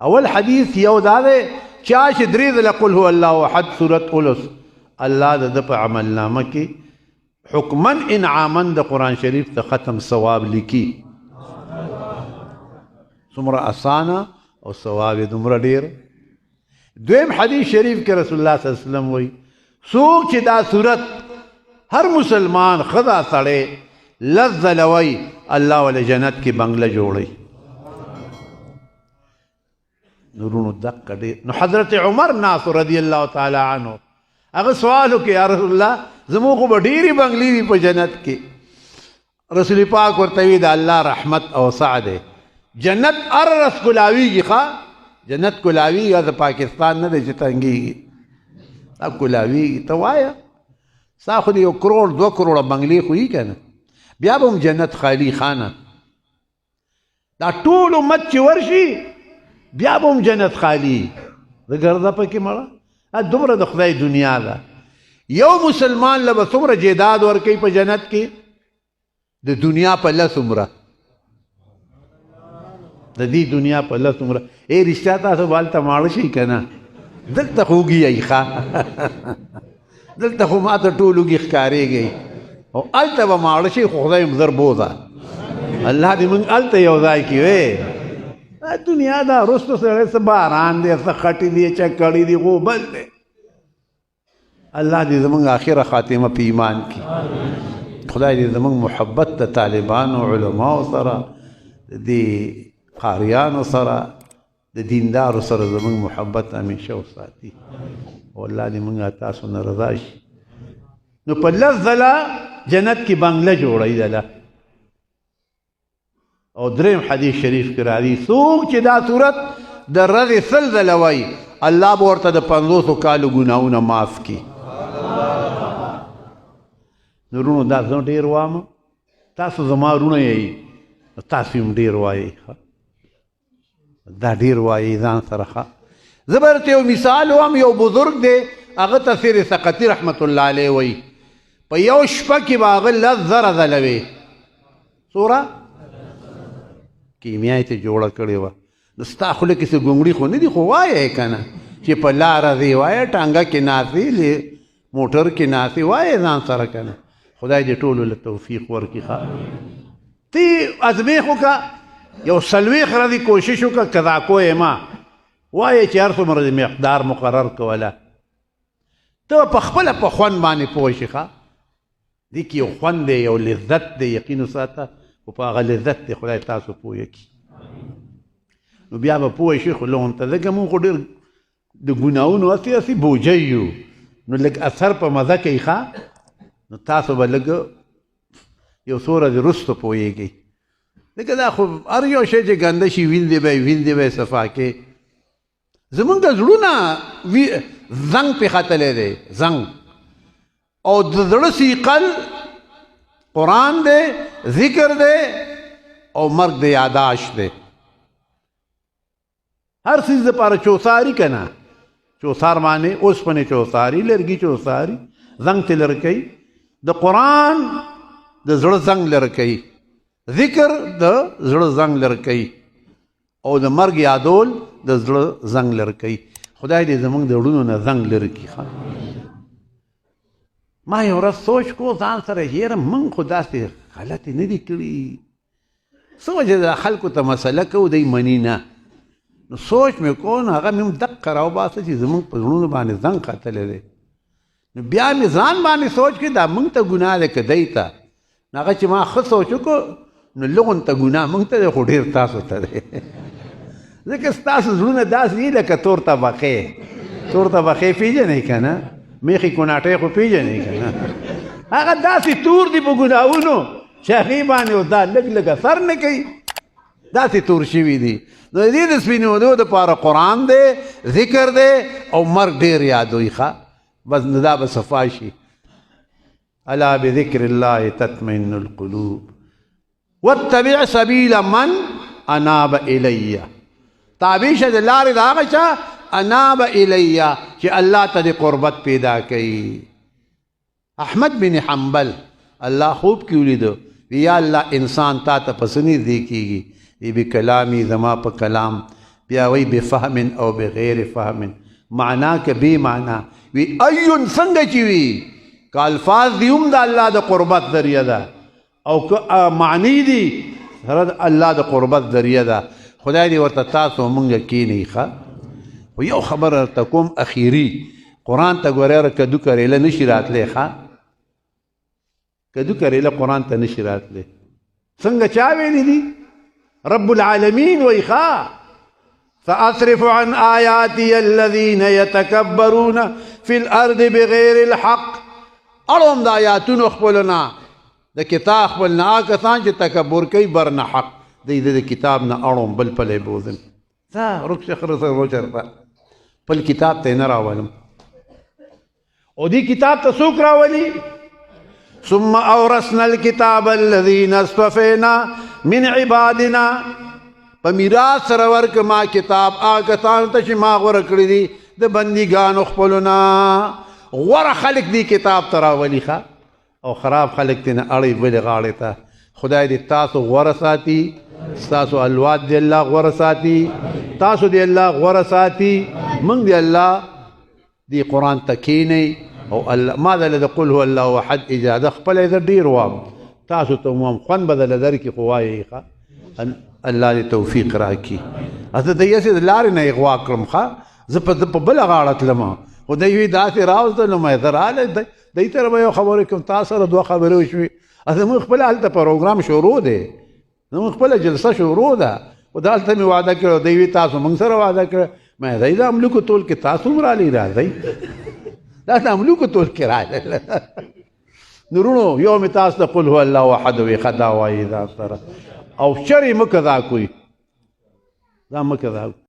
اول حدیث یو دا دی چا چې درې ځله قل هو الله احد سورت اولس الله د ده په عملنامه کې حکما انعاما د قرآن شریف د ختم ثواب لیکي څومره اسانه او ثواب یې دومره ډېر. دویم حدیث شریف کې رسول الله صلی الله علیه وسلم وایي څوک چې دا صورت هر مسلمان ښځه سړی لس ځله وایي الله ولې جنت کې بنګله جوړوي. نورونو دقه ډېر. نو حضرت عمر ناصر رضی الله تعالی عنه هغه سوال وکړي یا رسول الله زموږ خو به ډېرې بنګلې وي په جنت کې. رسول پاک ورته وي د الله رحمت اوسع دی. جنت هر رس کلاویږي ښه جنت کلاویږي د پاکستان نه دی چې تنګېږي دا کلاویږي. ته وایه ستا خو د 1 کروڑ 2 کروڑه بنګلې خو یي که نه بیا به هم جنت خالی خانه دا ټول امت چې ورشي بیا به هم جنت خالی د ګرځه پکې مړه دومره د خدای دنیا ده. یو مسلمان له به څومره جیداد ورکوي په جنت کې د دنیا په لس عمره د دې دنیا په لس عمره. ای رښتیا تاسو به هلته ماړه شئ که نه دلته خو وږي یئ ښه دلته خو ما ته ټول وږي ښکارېږئ او هلته به ماړه شئ خو خدای م زر بوځه الله دې موږ هلته یو ځای کړي وی دنیا دا رستو سړی څه باران دی څه خټې دي چکړې دي غوبل دی. الله دې زموږ آخره خاتمه په ایمان کړي. خدای دې زموږ محبت د طالبانو علماو سره د دې قاریانو سره د دیندارو سره زموږ محبت همیشه وساتي او الله دې موږ تاسو نه رضا شي. نو په لس ځله جنت کې بنګله جوړوي دله. او دریم حدیث شریف کې راځي څوک چې دا صورت د ورځې 100 ځله وایي الله به ورته د 500 کالو ګناهونه معاف کړي. نورونو دا زه ډېر وایم تاسو زما وروڼه یئ تاسو هم ډېر وایئ دا ډېر وایي ځان سره ښه. زه به درته یو مثال وایم یو بزرګ دی هغه ته سیر سقطي رحمت الله علیه وایي په یو شپه کې به هغه 10,000 ځله وی څومره کیمیا یې ته جوړه کړې وه. نو ستا خوله کې څه ګونګړي خو نه دي خو وایې که نه چې په لاره ځې وایه ټانګه کې ناستې موټر کې ناستې وایې ځان سره که نه. خدای دې ټولو له توفیق ورکړي. ښه تی ازمیخ وکړه یو 40 ورځې کوشش وکړه قضا کوی ما وایې چې هر څومره د مقدار مقرر کوله ته په خپله په خوند باندې پوه شي. ښه دې کې یو خوند دی یو لذت دی یقین وساته خو په هغه لذت دی خدای تاسو پوه کړي. نو بیا به پوه شي خو لغون ته ځکه مونږ خو ډېر د ګناهونو هسې بوجۍ یو نو لږ اثر په مزه کوي. ښه نو تاسو به لږ یو څو ورځې وروسته پوهېږئ ځکه دا خو هر یو شی چې ګنده شي ویندې به یې صفا کې. زمونږ د زړونه زنګ پې ختلی دی زنګ او د زړه سیقل قرآن دی ذکر دی او مرګ د یاداشت دی. هر څیز دپاره چوساري که نه چوسار معنی اوسپنې چوساري لرګي چوساري زنګ ته لرې کوي. د قرآن د زړه زنګ لرې کوي ذکر د زړه زنګ لرې کوي او د مرګ یادول د زړه زنګ لرې کوي. خدای دې زموږ د وړونو نه زنګ لرې کړي. ما یو ورځ سوچ کو ځان سره یاره موږ خو داسې غلطې نه دي کړي څه وجه د خلکو ته مسله کوو دی مني نه. نو سوچ مې کو نو هغه مې هم دقه راوباسه چې زموږ په زړونو باندې زنګ ختلی دی. نو بیا مې ځان باندې سوچ کې دا موږ ته ګناه دی که دی ته نو هغه چې ما ښه سوچ وکړو نو لغون ته ګناه موږ ته دی خو ډېر تاسو ته دی ځکه ستاسو زړونه داسې دي لکه تور طبقې پېژنئ که نه میخي کوناټۍ خو پېژنئ که نه هغه داسې تور دي په ګناهونو چې هغې باندې اوس دا لږ لږ اثر نه کوي داسې تور شوي دي. نو د دې د سپینېدو دپاره قرآن دی ذکر دی او مرګ ډېر یادوي. ښه بس نو دا به صفا شي. الا بذکر الله تطمئن القلوب واتبع سبیل من اناب الی تابع شه د لارې د هغه چا اناب الی چې الله ته د قربت پیدا کوي. احمد بن حنبل الله خوب کې ولیدو یا الله انسان تا ته پس نږدې کېږي وی به کلامي زما په کلام بیا وی بفهم او بغیر فهم معنا که بی معنا وی ایون څنګه چې وي که الفاظ دی هم د الله د قربت ذریعه ده او که معنی دی سره د الله د قربت ذریعه ده خدای دې ورته تاسو مونږ کینی ښه خو یو خبره درته کوم اخیري قرآن ته ګورې کدو کریله نشي راتلی ښه کدو کریله قرآن ته نشي راتلی څنګه چا ویلی دي رب العالمین وی ښه سأصرف عن آياتي الذين يتكبرون في الأرض بغير الحق اړوم د آیاتونو خپلونه د کتاب خپل نه کسان چې تکبر کوي بر نه حق د کتاب نه اړوم بل پلی بوزم ځه رخصه خرڅه روچرته بل کتاب ته نه راولم او دې کتاب ته څوک راولي ثم اورثنا الكتاب الذين اصطفينا من عبادنا په میراث سره ورک ما کتاب هغه کسانو ته چې ما غوره کړي دي د بندګانو خپلونه غوره خلق دی کتاب ته راولي ښه او خراب خلق ته نه اړوي بلې غاړې ته خدای دې تاسو غوره ساتي ستاسو الواد دې الله غوره ساتي تاسو دې الله غوره ساتي موږ دې الله دې قرآن ته کښېنئ او الله ما دله د قل هو الله احد اجازه خپله زه ډېر وایم تاسو ته وایم خوند به دله درکړي خو وایئ ښه الله دې توفیق راکړي زه د یسې د لارې نه اغوا کړم ښه زه په بله غاړه تلم خو دی وی داسې راوستلم زه راغلی دی سره به یو خبرې کوم تا سره دوه خبرې وشوې زموږ خپله هلته پروګرام شروع دی زموږ خپله جلسه شروع ده خو دا هلته مې واده کړی دی وی تاسو موږ سره واده کړی ما دی د املوکو طول کې تاسو هم رالئ راځئ دا د املوکو طول کې رالئ نورونو یو مې تاسو ته قل هو الله احد وی ښه دا وایي دا سره او شر یې مه کذا کوئ دا مه کذا